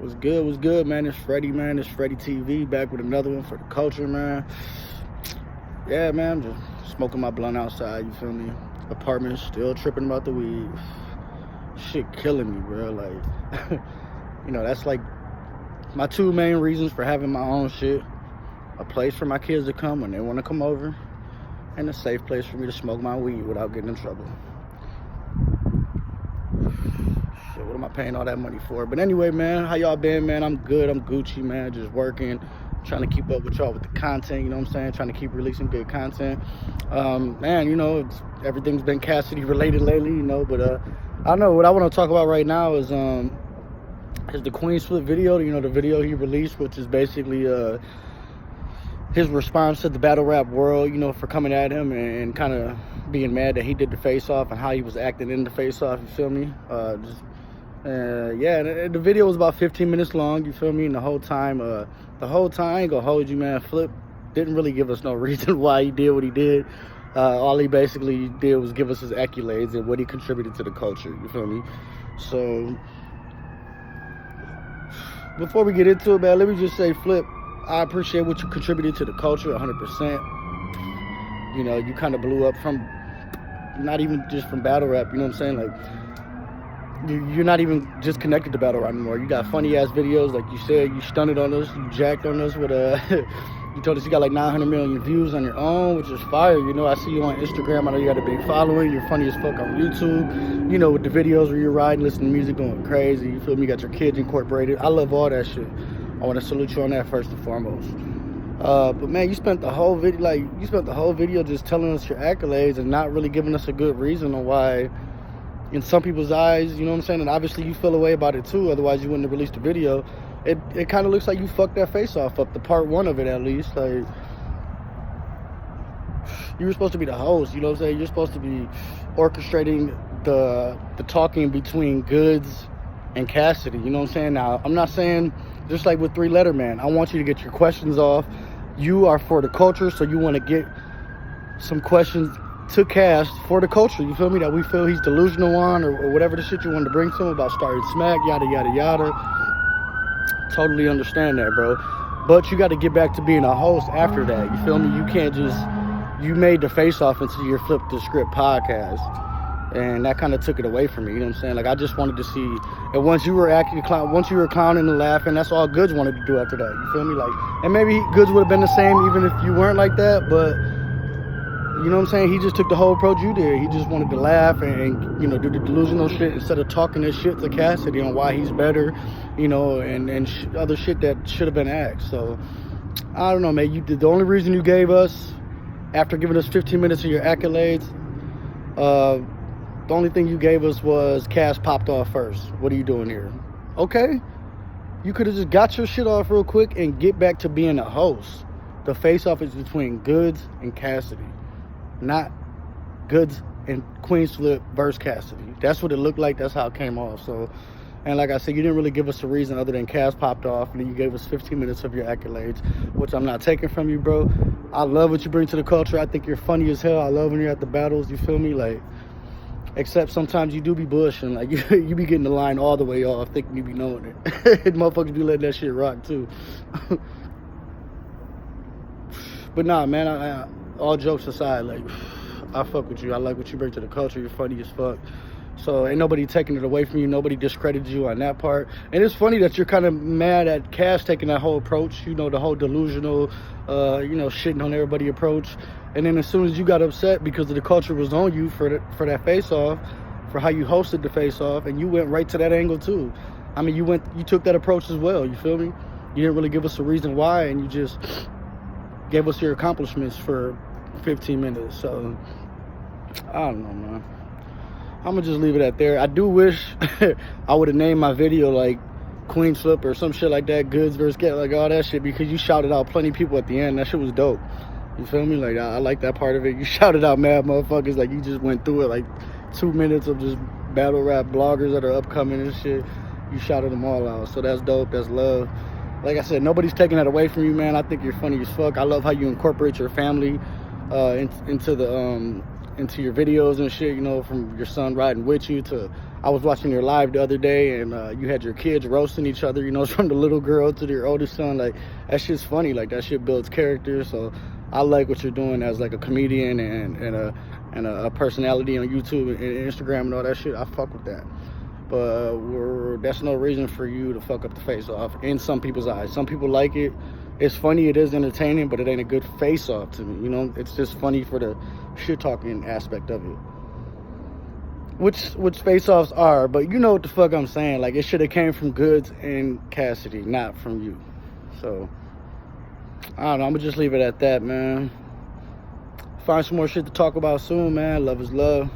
What's good, man? It's Freddie, man. It's Freddie TV, back with another one for the culture, man. Yeah, man, I'm just smoking my blunt outside, you feel me? Apartment, still tripping about the weed. Shit killing me, bro. Like, that's like my two main reasons for having my own shit. A place for my kids to come when they want to come over, and a safe place for me to smoke my weed without getting in trouble. Shit, what am I paying all that money for? But anyway, man, how y'all been, man? I'm good. I'm Gucci, man. Just working, trying to keep up with y'all with the content, you know what I'm saying? Trying to keep releasing good content. Man, everything's been Cassidy related lately, but I don't know, what I want to talk about right now is the Queenz Flip video, the video he released, which is basically his response to the battle rap world, for coming at him and kind of being mad that he did the Face Off and how he was acting in the Face Off, you feel me? The video was about 15 minutes long, you feel me? And the whole time, I ain't gonna hold you, man, Flip didn't really give us no reason why he did what he did. All he basically did was give us his accolades and what he contributed to the culture, you feel me? So, before we get into it, man, let me just say, Flip, I appreciate what you contributed to the culture 100%. You kind of blew up from, not even just from battle rap, you know what I'm saying? Like, you're not even just connected to battle rap anymore. You got funny ass videos, like you said. You stunted on us, you jacked on us with you told us you got like 900 million views on your own, which is fire. I see you on Instagram. I know you got a big following. You're funny as fuck on YouTube. With the videos where you're riding, listening to music, going crazy. You feel me? You got your kids incorporated. I love all that shit. I want to salute you on that first and foremost. But man, you spent the whole video just telling us your accolades and not really giving us a good reason on why, in some people's eyes, you know what I'm saying? And obviously you feel a way about it too, otherwise you wouldn't have released the video. It kind of looks like you fucked that Face Off up, the part one of it at least. Like, you were supposed to be the host, you know what I'm saying? You're supposed to be orchestrating the talking between Goodz and Cassidy, you know what I'm saying? Now, I'm not saying, just like with 3 Letter Man, I want you to get your questions off. You are for the culture, so you want to get some questions to Cass for the culture, you feel me? That we feel he's delusional on, or whatever the shit you wanted to bring to him about starting smack, yada, yada, yada. Totally understand that, bro. But you got to get back to being a host after that, you feel me? You can't you made the Face Off into your Flip the Script podcast, and that kind of took it away from me, you know what I'm saying? Like, I just wanted to see, and once you were clowning and laughing, that's all Goodz wanted to do after that, you feel me? Like, and maybe Goodz would have been the same even if you weren't like that, but you know what I'm saying? He just took the whole approach you did. He just wanted to laugh and do the delusional shit instead of talking this shit to Cassidy on why he's better, and other shit that should have been asked. So, I don't know, man. The only reason you gave us, after giving us 15 minutes of your accolades, the only thing you gave us was Cass popped off first. What are you doing here? Okay. You could have just got your shit off real quick and get back to being a host. The Face-Off is between Goodz and Cassidy, not Goodz and Queenz Flip versus Cassidy. That's what it looked like. That's how it came off. So, and like I said, you didn't really give us a reason other than Cass popped off, and then you gave us 15 minutes of your accolades, which I'm not taking from you, bro. I love what you bring to the culture. I think you're funny as hell. I love when you're at the battles, you feel me? Like, except sometimes you do be bushing. Like, you be getting the line all the way off, thinking you be knowing it. Motherfuckers be letting that shit rock, too. But nah, man, I all jokes aside, like, I fuck with you. I like what you bring to the culture. You're funny as fuck. So ain't nobody taking it away from you. Nobody discredited you on that part. And it's funny that you're kind of mad at Cass taking that whole approach, the whole delusional, shitting on everybody approach. And then as soon as you got upset because the culture was on you for that Face-Off, for how you hosted the Face-Off, and you went right to that angle too. I mean, you took that approach as well, you feel me? You didn't really give us a reason why, and you just gave us your accomplishments for 15 minutes. So, I don't know, man. I'm gonna just leave it at there. I do wish I would have named my video like Queenz Flip or some shit like that, Goodz versus Cat, like all that shit, because you shouted out plenty of people at the end. That shit was dope. You feel me? Like, I like that part of it. You shouted out mad motherfuckers, like you just went through it, like 2 minutes of just battle rap bloggers that are upcoming and shit. You shouted them all out. So that's dope. That's love. Like I said, nobody's taking that away from you, man. I think you're funny as fuck. I love how you incorporate your family into your videos and shit, from your son riding with you to I was watching your live the other day, and you had your kids roasting each other, you know, from the little girl to your oldest son. Like, that shit's funny. Like, that shit builds character. So I like what you're doing as like a comedian and a personality on YouTube and Instagram and all that shit. I fuck with that. But that's no reason for you to fuck up the face off in some people's eyes. Some people like it. It's funny, it is entertaining, but it ain't a good face off to me. You know, it's just funny for the shit talking aspect of it. Which face offs are, but you know what the fuck I'm saying. Like, it should have came from Goodz and Cassidy, not from you. So I don't know, I'm gonna just leave it at that, man. Find some more shit to talk about soon, man. Love is love.